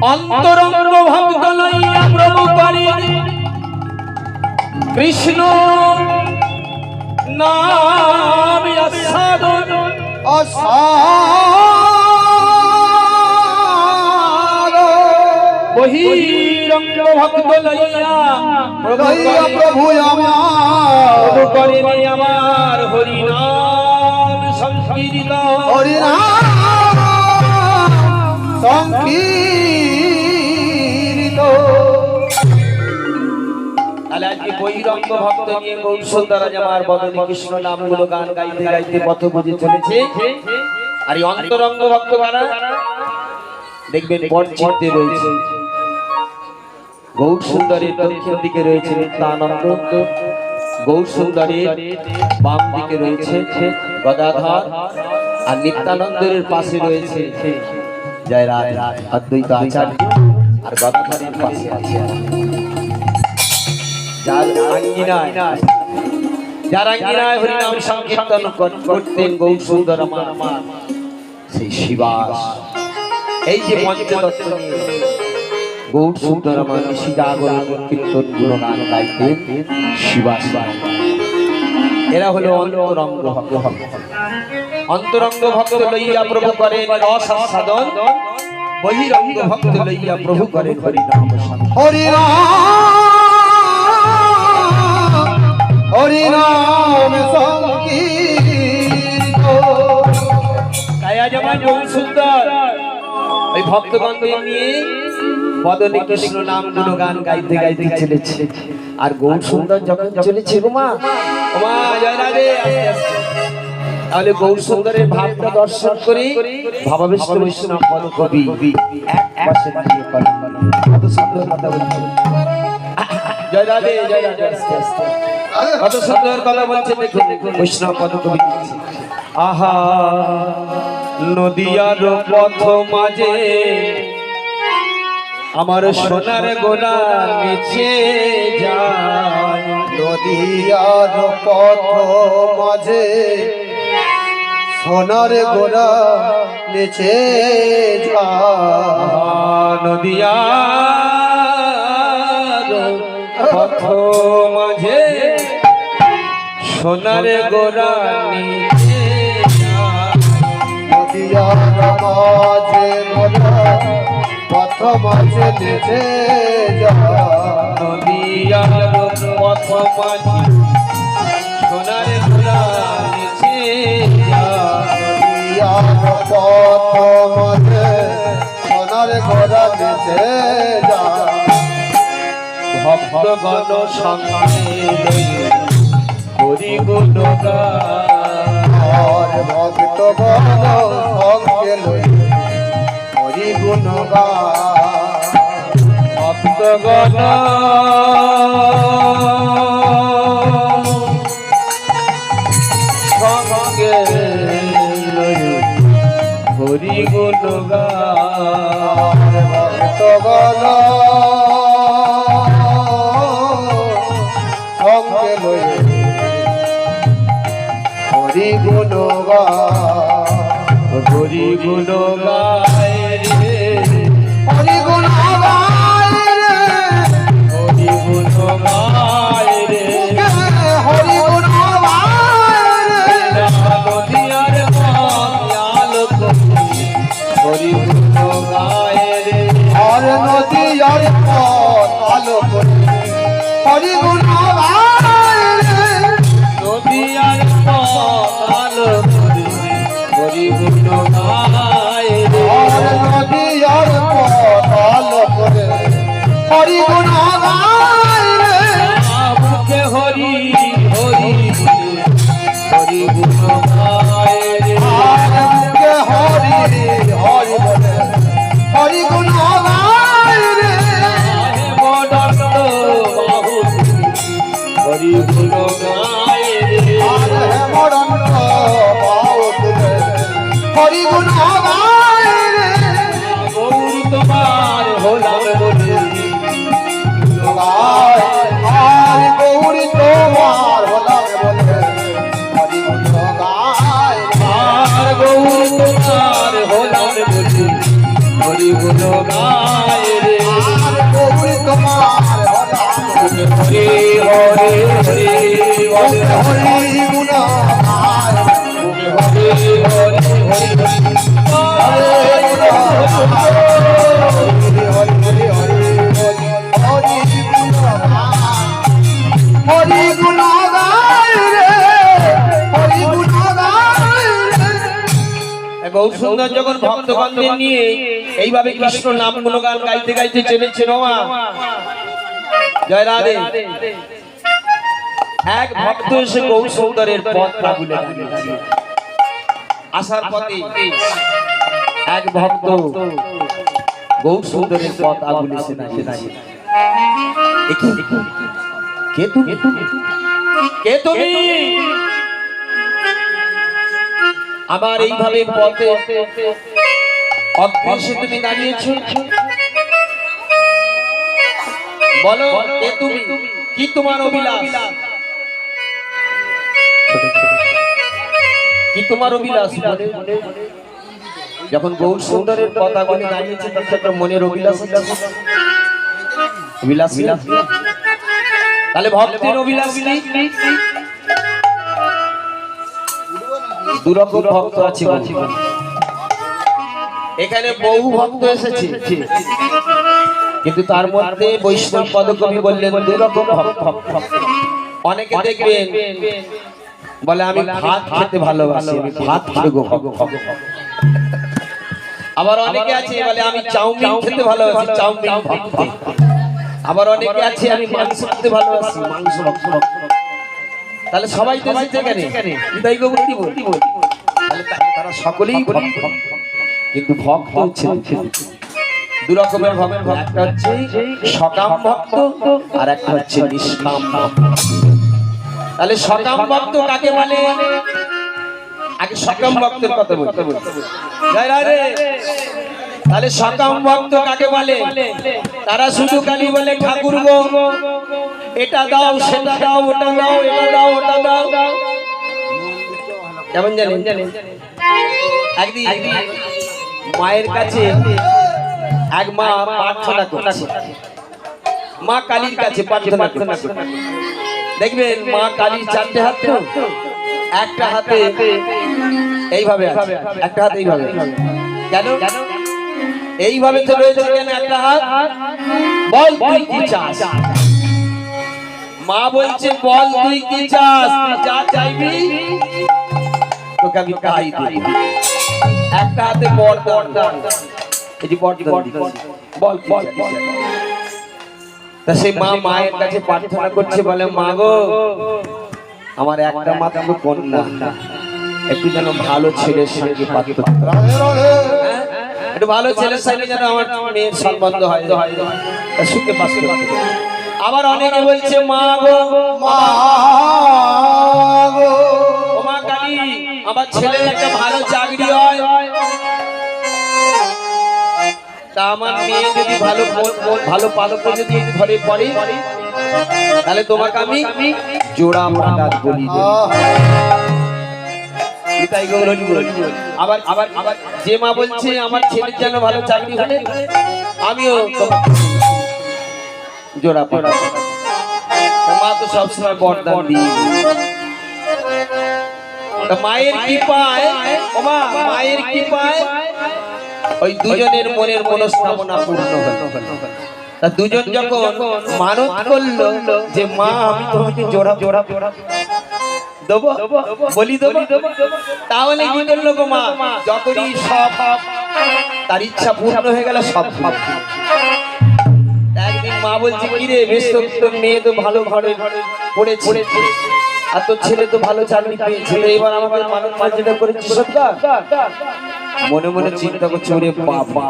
অন্তরঙ্গ ভক্ত লইয়া প্রভু করেন কৃষ্ণ নাম আস্বাদন বহিরঙ্গ ভক্ত লইয়া প্রভু প্রভু করেন আমার হরি নাম সংকীর্তন হরি নাম সংকীর্তন। আজকে বহিরঙ্গ ভক্ত নিয়ে গৌর সুন্দর আমার বদনে কৃষ্ণ নামগুলো গান গাইতে গাইতে পথ বুঝে চলেছে। আর এই অন্তরঙ্গ ভক্ত গানা দেখবেন পরচিত্তে রয়েছে। গৌর সুন্দরের দক্ষিণ দিকে রয়েছে নিত্যানন্দ, গৌর সুন্দরের বাম দিকে রয়েছে গদাধর, আর নিত্যানন্দের পাশে রয়েছে জয় রাধা অদ্বৈত আচার্য, আর গদাধরের পাশে আছে যার আঙ্গিনায় হরিনাম সংকীর্তন করতেন গৌর সুন্দর আমার সেই শিবাস। এই যে পঞ্চতত্ত্ব নিয়ে গৌর সুন্দর আমার ঋষি জাগরণ কীর্তন গুণগান গাইতেন শিবাস। এরা হলো অন্তরঙ্গ ভক্ত। অন্তরঙ্গ ভক্ত লইয়া প্রভু করেন রস সাধন, বহিরঙ্গ ভক্ত লইয়া প্রভু করেন হরিনাম সাধন। হরি নাম সংকীর্তন। তাই আজ আমার গৌর সুন্দর ওই ভক্তগণকে নিয়ে বদনে কৃষ্ণ নাম গুণগান গাইতে গাইতে চলেছে। আর গৌর সুন্দর যখন চলেছে গোমা ওমা জয় রাধে আস্তে আস্তে, তাহলে গৌর সুন্দরের ভাবটা দর্শন করি ভাবাবিষ্ট বৈষ্ণব পদ কবি এক পাশে দাঁড়িয়ে করেন কত সুন্দর কথা বলছেন। জয় রাধে আস্তে আস্তে কত সুন্দর কথা বলছে দেখুন বৈষ্ণব পদ কবি। আহা নদিয়ার পথ মাঝে আমার সোনার গোলা নিচে যায়, নদিয়ার পথ মাঝে সোনার গোলা নিচে যায়। নদিয়ার পথ মাঝে সোনার গোলা নিচে যায়, নদিয়ার মাঝে গোলা পথ মাঝে নিচে যায়। নদিয়ার পথ মাঝে সোনার গোলা নিচে যায়, নদিয়ার পথ মাঝে সোনার গোলা নিচে যায়। ভক্তগণ সঙ্গে লইয়া হরি গুণগান, ভক্তগণ সঙ্গে লইয়া হরি গুণগান। ভক্তগণ সঙ্গে লইয়া হরি গুণগান, ভক্তগণ সঙ্গে লইয়া হরি গুণগান। হরি গুণ গায় রে, হরি গুণগান রে, হরি গুণ গায় রে, হরি গুণগান রে। নদিয়ার আলোক হরি গুণ গায় রে, আর নদিয়ার পথ আলো করে হরি গুণগান রে। নদিয়ার আলোক হরি গুণ গায় রে, আর নদিয়ার পথ আলো করে হরি গুণগান রে। মুখে হরি হরি হরি গুণ গায় রে, আর মুখে হরি হরি বলে হরি গুণগান রে। মদন্ত বাহু হরি গুণ গায় রে, আর হেমরন্ত বাউ তুলে হরি গুণগান রে। গৌর তোমার হলাম বলে গায় আর গৌরী তোমার হলাম বলে হরি গুণগান রে। আর গৌর তোমার হলাম বলে হরি গুণ গায় হরে হরে হরে হরি গুণ গায় হরে হরে হরে হরি গুণ গায় রে হরি গুণ গায় রে গৌর সুন্দর যখন ভক্তগণদের নিয়ে এইভাবে কৃষ্ণ নাম গুণগান গাইতে গাইতে চলেছেন মা জয় রাধে এক ভক্ত এসে গৌর সুন্দরের পথ আগুলে দাঁড়িয়েছে। আসার পথে এক ভক্ত গৌর সুন্দরের পথ আগুলে এসে দাঁড়িয়েছে। কে তুমি কে তুমি আবার এইভাবে পথে অভ্যাসে তুমি দাঁড়িয়েছো বলো কে তুমি কি তোমার অভিলাষ কি তোমার অভিলাষ যখন গৌর সুন্দরের কথা বলে দাঁড়িয়েছে তখন একটা মনের অভিলাষ অভিলাষ তাহলে ভক্তের অভিলাষ নেই দুরকম ভক্ত আছে এখানে বহু ভক্ত এসেছে কিন্তু তার মধ্যে বৈষ্ণব পদকবি বললেন দুরকম ভক্ত অনেকে দেখবেন বলে আমি ভাত খেতে ভালোবাসি আমি ভাত খেতে আবার অনেকে আছে বলে আমি চাউমিন খেতে ভালোবাসি চাউমিন ভক্ত আবার অনেকে আছে আমি মাংস খেতে ভালোবাসি মাংস ভক্ত তাহলে সবাই তো এসেছে এখানে তাই গৌরী বলি তাহলে তারা সকলেই ভক্ত কিন্তু ভক্ত হচ্ছে দু রকমের ভক্ত একটা হচ্ছে সকাম ভক্ত আর একটা হচ্ছে নিষ্কাম ভক্ত তাহলে সকাম ভক্ত কাকে বলে আগে সকাম ভক্তের কথা বলতে জয় রাধে তাহলে সকাম ভক্ত কাকে বলে তারা শুধু খালি বলে ঠাকুর গো এটা দাও সেটা দাও ওটা দাও এটা দাও ওটা দাও কেমন জানেন একদিন মায়ের কাছে এক মা প্রার্থনা করছে মা কালীর কাছে প্রার্থনা করছে দেখবেন মা কালীর চারটে হাত তো একটা হাতে এইভাবে আছে একটা হাতে এইভাবে কেন এইভাবে তো রয়েছে কেন একটা হাত বল তুই কি চাস মা বলছে বল তুই কি চাস যা চাইবি তোকে আমি তাই দেব একটা হাতে বরদান এই যে বরদান বল বল তা সেই মা মায়ের কাছে প্রার্থনা করছে বলে মা গো আমার একটা মাত্র কন্যা একটু যেন ভালো ছেলের সঙ্গে পাত্র একটু ভালো ছেলের সঙ্গে যেন আমার মেয়ের সম্বন্ধ হয় সুখে পাস করতে আবার অনেকে বলছে মা গো মা গো ও মা কালী আমার ছেলের একটা ভালো চাকরি হয় তা আমার মেয়ে যদি ভালো পালক যদি ঘরে পড়ে তাহলে তোমাকে আমি জোড়া মাদাত বলি আবার আবার আবার যে মা বলছে আমার ছেলের যেন ভালো চাকরি হলে আমিও জোড়া পাড়া মা তো সবসময় বরদান দিই মায়ের কৃপায় ও মা মায়ের কৃপায় ওই দুজনের মনের মনস্কামনা পূর্ণ হলো তা দুজন যখন মানত করলো যে মা আমি তোমাকে জোড়া জোড়া দেবো বলি দেবো তাহলে কি করলো গো মা যখনই সব তার ইচ্ছা পূর্ণ হয়ে গেল সব একদিন মা বলছে কি রে বেশ তো মেয়ে তো ভালো ঘরে পড়েছে আর তোর ছেলে তো ভালো চাকরি পেয়েছে এবার আমাকে মানত মার্জনা করেছি সত্যা মনে মনে চিন্তা করছে ওরে বাবা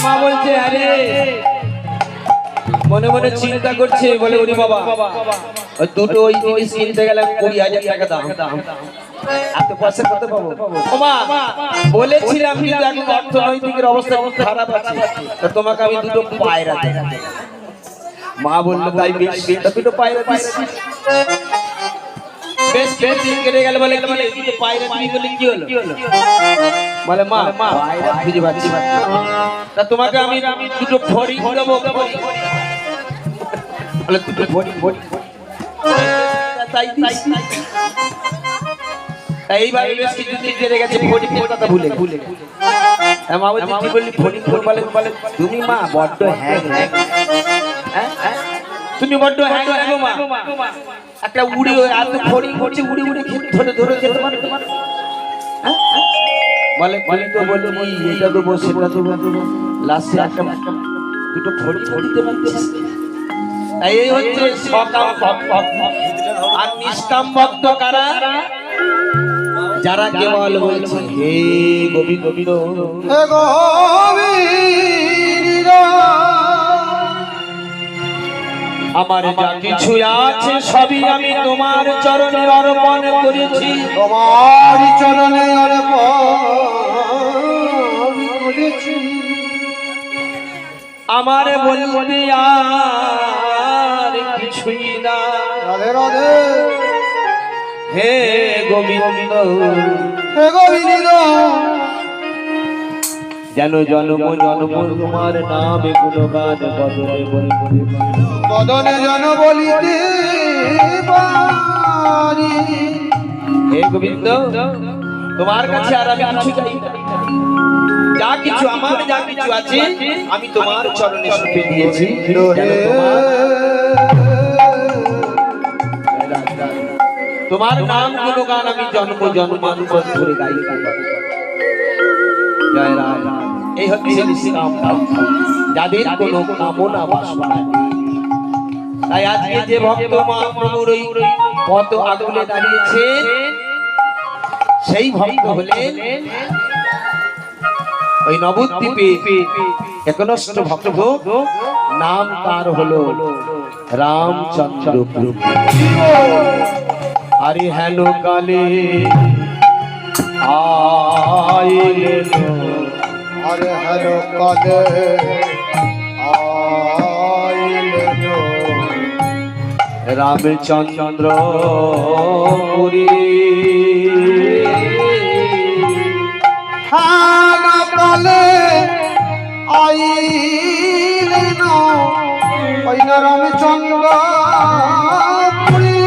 মা বলছে আরে মনে মনে চিন্তা করছে, বলে ওরে বাবা ওই দুটো ওই জিনিস কিনতে গেলে 20,000 টাকা দাম, এত পয়সা করতে পাবো? ও মা বলেছিলাম কিন্তু এখন অর্থনৈতিকের অবস্থা খারাপ আছে, তা তোমাকে আমি দুটো পায়রা দেব। মা বললো তাই বেশ, দুটো পায়রা দিস। বেশ বেশ দিন কেটে গেল, বলে দুটো পায়রা তুমি বলে কি হলো? বলে মা পায়রা খুঁজে পাচ্ছি না, তা তোমাকে আমি দুটো ফড়ি দেবো। বলে দুটো ফড়ি তাই দিস। এইভাবে বেশ কিছুদিন কেটে গেছে, ফড়িংয়ের কথা ভুলে মা বলছি কি বললি ফড়িং? বলে তুমি মা বড্ড হ্যাং, তুমি বড্ড হ্যাং মা, একটা উড়ে এত ফড়িং করছে, উড়ে ধরে খেতে পারে তোমার? বলে তো বললি এটা দেবো সেটা দেবো, লাস্টে একটা দুটো ফড়ি দেবেন। তাই এই হচ্ছে সকাম আর নিষ্কাম ভক্ত কারা? যারা কেবল বলছে হে গোবিন্দ, হে গোবিন্দ, আমার যা কিছু আছে সবই আমি তোমার চরণে অর্পণ করেছি, তোমার চরণে অর্পণ করেছি। আমার বলতে আর কিছুই না। রাধে রাধে। হে গোবিন্দ, হে গোবিন্দ, যেন জন্ম তোমার নামে গুণগান বদনে জন বলিতে পারি। হে গোবিন্দ, তোমার কাছে আর আমি কিছু চাই না, যা কিছু আমার যা কিছু আছে আমি তোমার চরণে সঁপে দিয়েছি। তোমার নাম গুণগান আমি জন্মান্তর ধরে গাই। জয় রাম। এই হচ্ছে নিষ্কাম ভক্ত, যাদের কোনো কামনা বাসনা নেই। তাই আজকে যে ভক্ত মহাপ্রভুর ওই পদ আগুলে দাঁড়িয়েছে, সেই ভক্ত হলেন ওই নবদ্বীপে একনিষ্ঠ ভক্ত, নাম তার হলো রামচন্দ্র প্রভু। আরে হেন কালে আইলেন, আরে হ্যালো কালে আইলেন রামচন্দ্র পুরী। হ্যালো কালে আইলেন ওই রামচন্দ্র পুরী।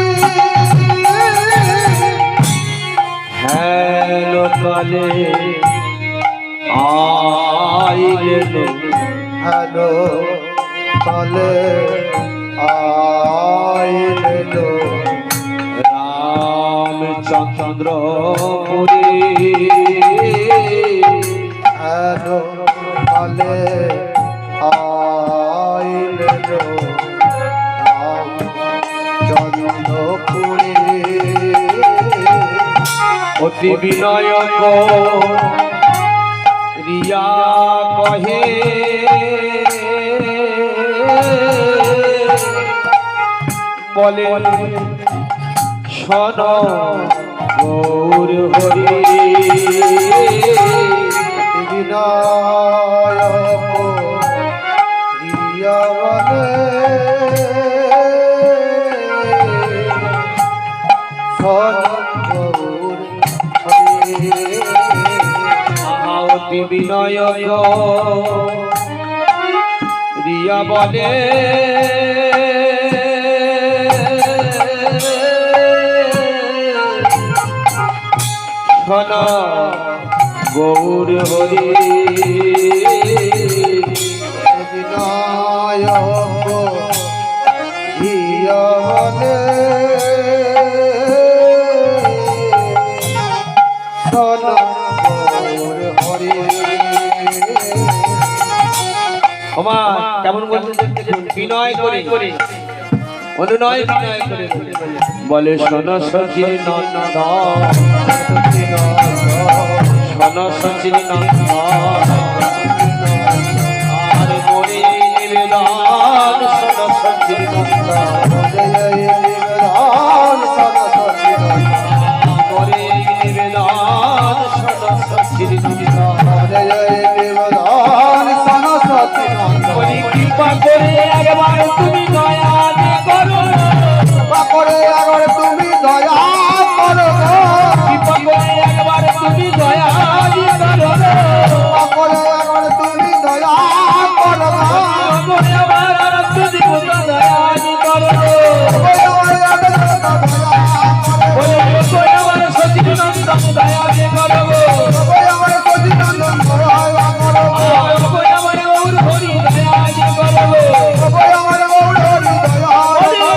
হেন কালে আইলেন, হ্যালো কালে আইলেন রামচন্দ্র পুরী। হ্যালো কালে আইলেন রামচন্দ্র পুরী। অতি বিনয়ক রিয়া কহে, বলে শোন গৌর হরি। বিনায়ক রিয়া বলে সদগৌর হরি। অতি বিনয়ক রিয়া বলে শোন গৌর হরি। বিনায়ক রিয়া বলে সদগৌর হরি। ওমা কেমন বলছেন দেখুন, বিনয় করে অনুনয় বিনয় করে বলে শোন সচির নন্দ, শোন সচির নন্দ, করে নিবেদন সরস্বতীর ওরে কৃপা করে একবার তুমি দয়া করো কৃপা করে একবার তুমি দয়া করো করে আমার আরাধ্য দেবতা দয়া করো বলে কই আমার সচিদানন্দ দয়া করো কই আমার গৌর হরি দয়া করো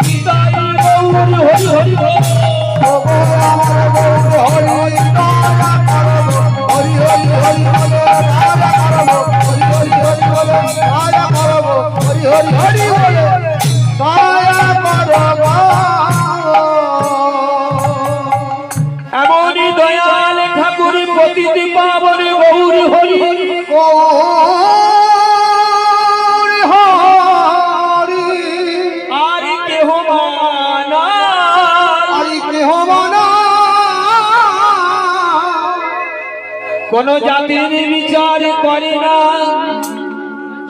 নিতাই গৌর হরি হরি এমনই দয়াল ঠাকুর প্রতিটি পাবন গৌর হরি আর কেহ মানা কোন জাতির বিচার করে না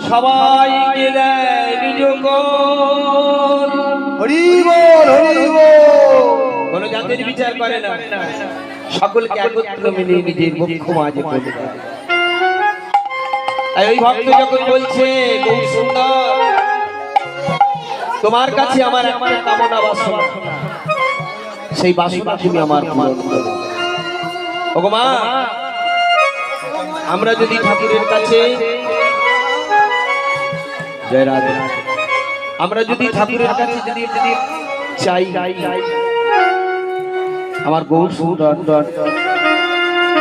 সবাইকে দেয় নিজ গুণ। কোন জাতির বিচার করে না সকলকে একত্র মিলিয়ে নিজের মুখ্য মাঝে বলে দেয়। আর ওই ভক্ত যখন বলছে গৌর সুন্দর তোমার কাছে আমার একটা কামনা বাসনা সেই বাসনা তুমি আমার পূরণ করো। ওগো মা আমরা যদি ঠাকুরের কাছে জয় রাধে আমরা যদি ঠাকুরের কাছে যদি চাই আমার গৌর সুন্দর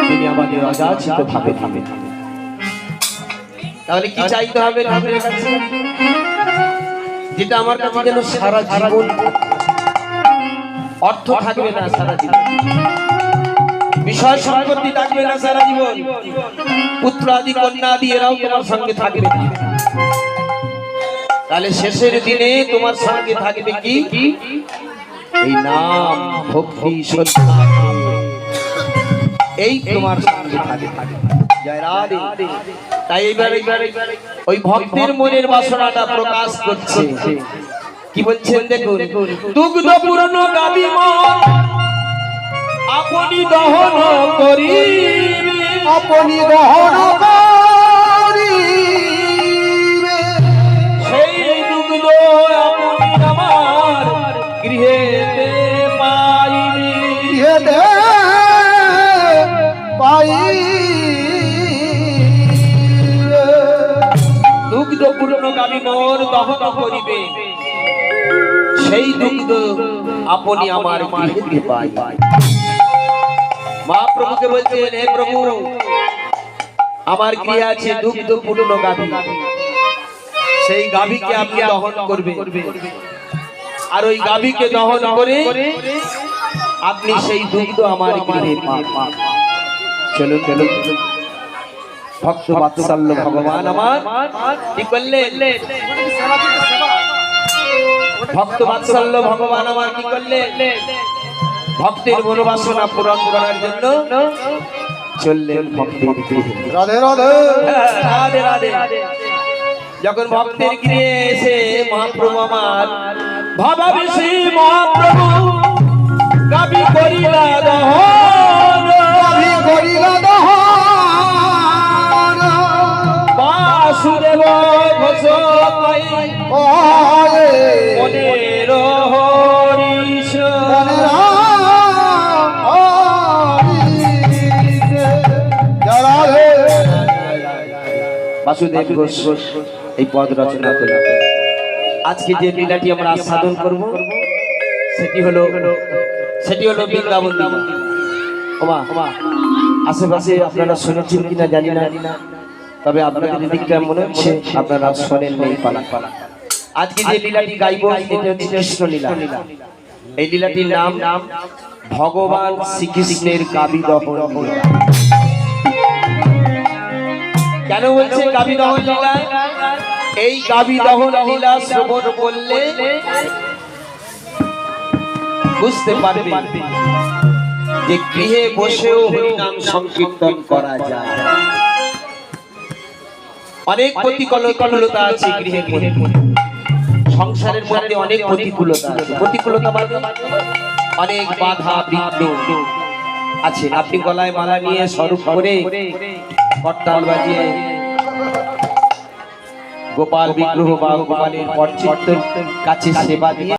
তিনি আমাদের অযাচিত ভাবে থামে তাহলে কি চাইতে হবে ঠাকুরের কাছে যেটা আমার কাছে যেন সারা জীবন অর্থ থাকবে না সারা জীবন বিষয় সম্পত্তি থাকবে না সারা জীবন পুত্র আদি কন্যা আদি এরাও তোমার সঙ্গে থাকবে না তাহলে শেষের দিনে তোমার সঙ্গে থাকবে কি এই নাম ভক্তি শ্রদ্ধা এই তোমার সঙ্গে থাকবে জয় রাধে তাই এইবারে ওই ভক্তের মনের বাসনাটা প্রকাশ করছে কি বলছেন দেখুন দুগ্ধ পুরনো গাবি মন আপনি দহন করি সেই দুগ্ধ আপনি আমার গৃহেতে দুগ্ধ পূর্ণ গাবি মোর দহন করিবে সেই দুগ্ধ আপনি আমার গৃহেতে পাই মহাপ্রভুকে বলছেন হে প্রভু আমার গৃহে আছে দুগ্ধ পূর্ণ গাভী সেই গাভীকে আপনি দহন করবেন আর ওই গাভীকে দহন করে আপনি সেই দুগ্ধ আমার গৃহে পান চলুন চলুন ভক্ত বাৎসল্য ভগবান আমার কি করলেন ভক্ত বাৎসল্য ভগবান আমার কি করলেন ভক্তের মনোবাসনা পূরণ করার জন্য চললেন ভক্তের গৃহে রাধে রাধে রাধে রাধে যখন ভক্তের গৃহে এসে মহাপ্রভু আমার ভাবাবেশী মহাপ্রভু গাবি করিলা দহন বাসুদেব ঘোষ মনের হরিশ বাসুদেব ঘোষ এই পদ রচনা করলেন আজকে যে লীলাটি আমরা আস্বাদন করব সেটি হলো বৃন্দাবন লীলা ওমা আশেপাশে আপনারা শুনেছেন কিনা জানি না তবে আপনাদের দিকটা মনে হচ্ছে আপনারা শোনেন নেই পালা আজকে যে লীলাটি গাইব এটা হচ্ছে কৃষ্ণ লীলা এই লীলাটির নাম ভগবান শ্রীকৃষ্ণের গাবি দহন লীলা কেন বলছে গাবি দহন লীলা এই গাভী দহন লীলা শ্রবণ করলে বুঝতে পারবে যে গৃহে বসেও হরিনাম সংকীর্তন করা যায়। অনেক প্রতিকূলতা আছে গৃহের মধ্যে, সংসারের মধ্যে অনেক প্রতিকূলতা আছে। প্রতিকূলতা মানে অনেক বাধা বিঘ্ন আছে। আপনি গলায় মালা নিয়ে স্বরূপ করে করতাল বাজিয়ে গোপাল বিগ্রহ বা গোপালের পটচিত্রের কাছে সেবা দিয়ে